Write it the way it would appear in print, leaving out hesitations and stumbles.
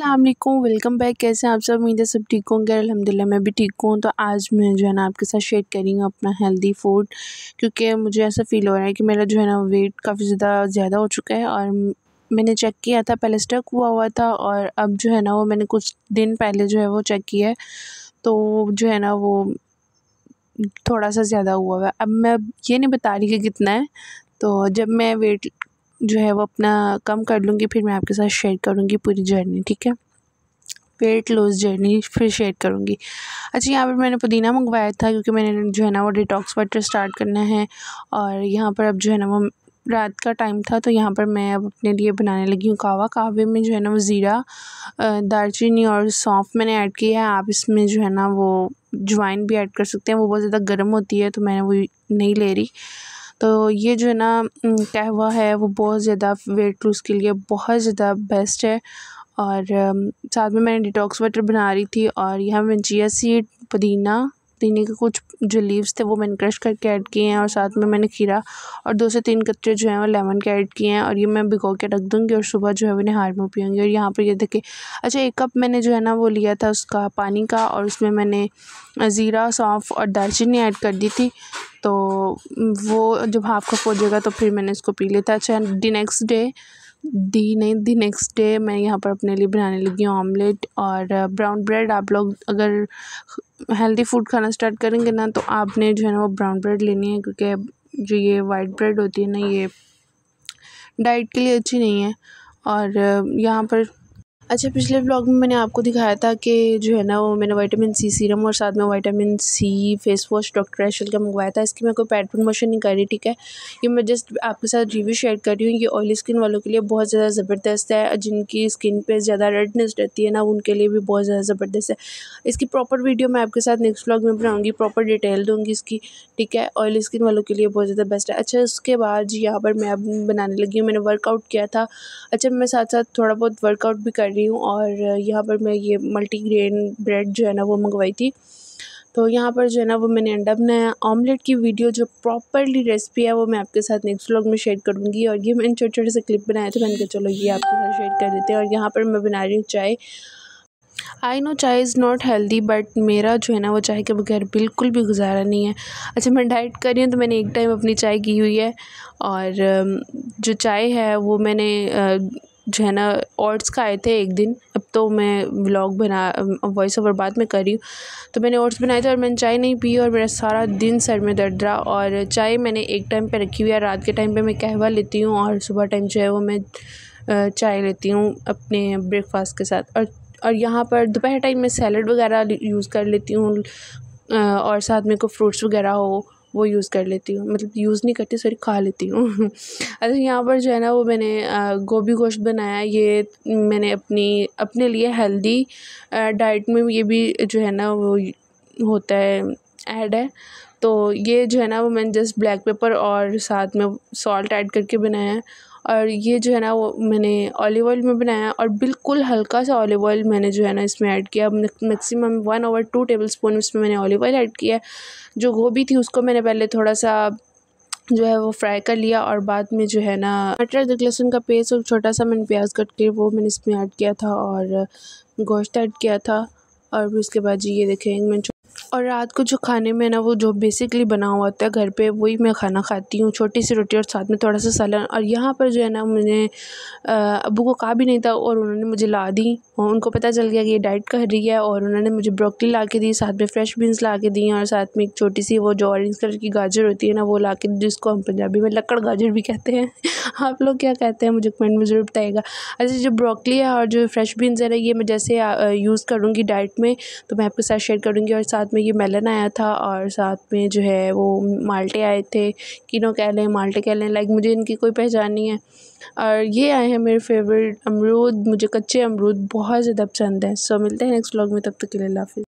अस्सलाम वालेकुम, welcome back. कैसे हैं आप सब? उम्मीद है सब ठीक होंगे। अल्हम्दुलिल्लाह मैं भी ठीक हूँ। तो आज मैं जो है ना आपके साथ शेयर कर रही हूँ अपना हेल्दी फूड, क्योंकि मुझे ऐसा फ़ील हो रहा है कि मेरा जो है ना वेट काफ़ी ज़्यादा हो चुका है। और मैंने चेक किया था, पहले स्टक हुआ था और अब जो है ना वो मैंने कुछ दिन पहले जो है वो चेक किया है, तो जो है ना वो थोड़ा सा ज़्यादा हुआ है। अब मैं ये नहीं बता रही कि कितना है, तो जब मैं वेट जो है वो अपना कम कर लूँगी फिर मैं आपके साथ शेयर करूँगी पूरी जर्नी, ठीक है? वेट लॉस जर्नी फिर शेयर करूँगी। अच्छा, यहाँ पर मैंने पुदीना मंगवाया था क्योंकि मैंने जो है ना वो डिटॉक्स वाटर स्टार्ट करना है। और यहाँ पर अब जो है ना वो रात का टाइम था, तो यहाँ पर मैं अब अपने लिए बनाने लगी हूँ कहवा। कहवे में जो है ना वो ज़ीरा, दालचीनी और सौंफ मैंने ऐड किया है। आप इसमें जो है ना वो अजवाइन भी ऐड कर सकते हैं, वो बहुत ज़्यादा गर्म होती है तो मैंने वो नहीं ले रही। तो ये जो है ना कहवा है वो बहुत ज़्यादा वेट लूज़ के लिए बहुत ज़्यादा बेस्ट है। और साथ में मैंने डिटॉक्स वाटर बना रही थी और यहाँ मैं चिया सीड, पुदीना के कुछ जो लीव्स थे वो मैंने क्रश करके ऐड किए हैं, और साथ में मैंने खीरा और 2 से 3 कतरे जो हैं वो लेमन के ऐड किए हैं। और ये मैं भिगो के रख दूँगी और सुबह जो है वो नहार में पीऊँगी। और यहाँ पर ये देखिए, अच्छा 1 कप मैंने जो है ना वो लिया था उसका पानी का, और उसमें मैंने ज़ीरा, सौंफ और दालचीनी ऐड कर दी थी। तो वो जब हाफ़ कप हो जाएगा तो फिर मैंने इसको पी लिया था। अच्छा, दी नेक्स्ट डे मैं यहाँ पर अपने लिए बनाने लगी हूँ ऑमलेट और ब्राउन ब्रेड। आप लोग अगर हेल्दी फूड खाना स्टार्ट करेंगे ना तो आपने जो है ना वो ब्राउन ब्रेड लेनी है, क्योंकि जो ये वाइट ब्रेड होती है ना ये डाइट के लिए अच्छी नहीं है। और यहाँ पर अच्छा, पिछले व्लॉग में मैंने आपको दिखाया था कि जो है ना वो मैंने विटामिन सी सीरम और साथ में vitamin C face wash doctor एशल का मंगवाया था। इसकी मैं कोई पेड प्रमोशन नहीं कर रही, ठीक है? ये मैं जस्ट आपके साथ रिव्यू शेयर कर रही हूँ। ये ऑयली स्किन वालों के लिए बहुत ज़्यादा ज़बरदस्त है, जिनकी स्किन पे ज़्यादा रेडनेस रहती है ना उनके लिए भी बहुत ज़्यादा ज़बरदस्त है। इसकी प्रॉपर वीडियो मैं आपके साथ नेक्स्ट व्लॉग में बनाऊँगी, प्रॉपर डिटेल दूँगी इसकी, ठीक है? ऑयली स्किन वालों के लिए बहुत ज़्यादा बेस्ट है। अच्छा, उसके बाद जी यहाँ पर मैं अब बनाने लगी हूँ, मैंने वर्कआउट किया था। अच्छा, मैं साथ साथ थोड़ा बहुत वर्कआउट भी कर रही हूँ। और यहाँ पर मैं ये मल्टीग्रेन ब्रेड जो है ना वो मंगवाई थी। तो यहाँ पर जो है ना वो मैंने अंडा बनाया। ऑमलेट की वीडियो जो प्रॉपरली रेसिपी है वो मैं आपके साथ नेक्स्ट व्लॉग में शेयर करूँगी। और ये मैंने छोटे-छोटे से क्लिप बनाए थे, मैंने कहा चलो ये आपके साथ शेयर कर देते हैं। और यहाँ पर मैं बना रही हूँ चाय। आई नो चाय इज़ नॉट हेल्दी, बट मेरा जो है ना वो चाय के बगैर बिल्कुल भी गुजारा नहीं है। अच्छा, मैं डाइट कर रही हूँ तो मैंने एक टाइम अपनी चाय की हुई है। और जो चाय है वो मैंने जो है ना ओट्स खाए थे एक दिन। अब तो मैं व्लॉग वॉइस ओवर बाद में कर रही हूँ। तो मैंने ओट्स बनाए थे और मैंने चाय नहीं पी और मेरा सारा दिन सर में दर्द रहा। और चाय मैंने एक टाइम पे रखी हुई है, रात के टाइम पे मैं कहवा लेती हूँ और सुबह टाइम जो है वो मैं चाय लेती हूँ अपने ब्रेकफास्ट के साथ। और यहाँ पर दोपहर टाइम में सैलड वगैरह यूज़ कर लेती हूँ, और साथ में कोई फ्रूट्स वगैरह हो वो यूज़ कर लेती हूँ, मतलब यूज़ नहीं करती, सॉरी, खा लेती हूँ। अच्छा, यहाँ पर जो है ना वो मैंने गोभी गोश्त बनाया। ये मैंने अपने लिए हेल्दी डाइट में ये भी जो है ना वो होता है, ऐड है। तो ये जो है ना वो मैंने जस्ट ब्लैक पेपर और साथ में सॉल्ट ऐड करके बनाया है। और ये जो है ना वो मैंने ऑलिव ऑयल में बनाया और बिल्कुल हल्का सा ऑलिव ऑयल मैंने जो है ना इसमें ऐड किया। मैक्सिमम 1/2 टेबलस्पून इसमें मैंने ऑलिव ऑयल ऐड किया है। जो गोभी थी उसको मैंने पहले थोड़ा सा जो है वो फ्राई कर लिया और बाद में जो है ना मटर, अदरक, लहसुन का पेस्ट और छोटा सा मैंने प्याज कट के वो मैंने इसमें ऐड किया था और गोश्त ऐड किया था। और फिर उसके बाद जी ये देखें और रात को जो खाने में ना वो जो बेसिकली बना हुआ होता है घर पे वही मैं खाना खाती हूँ, छोटी सी रोटी और साथ में थोड़ा सा सालन। और यहाँ पर जो है ना मैंने अब्बू को कहा भी नहीं था और उन्होंने मुझे ला दी, और उनको पता चल गया कि ये डाइट कर रही है और उन्होंने मुझे ब्रोकली ला के दी, साथ में फ्रेश बीन्स ला के दी और साथ में एक छोटी सी वो जो ऑरेंज कलर की गाजर होती है ना वो ला के दी, जिसको हम पंजाबी में लक्कड़ गाजर भी कहते हैं। आप लोग क्या कहते हैं मुझे कमेंट में ज़रूर बताइएगा। अच्छा, जो ब्रोकली है और जो फ्रेश बीन्स है ना ये मैं जैसे यूज़ करूँगी डाइट में तो मैं आपके साथ शेयर करूँगी। और साथ में ये मेलन आया था और साथ में जो है वो माल्टे आए थे, किनो कह लें, माल्टे कह लें, लाइक मुझे इनकी कोई पहचान नहीं है। और ये आए हैं मेरे फेवरेट अमरूद, मुझे कच्चे अमरूद बहुत ज़्यादा पसंद है। सो मिलते हैं नेक्स्ट व्लॉग में, तब तक के लिए अल्लाह हाफ़िज़।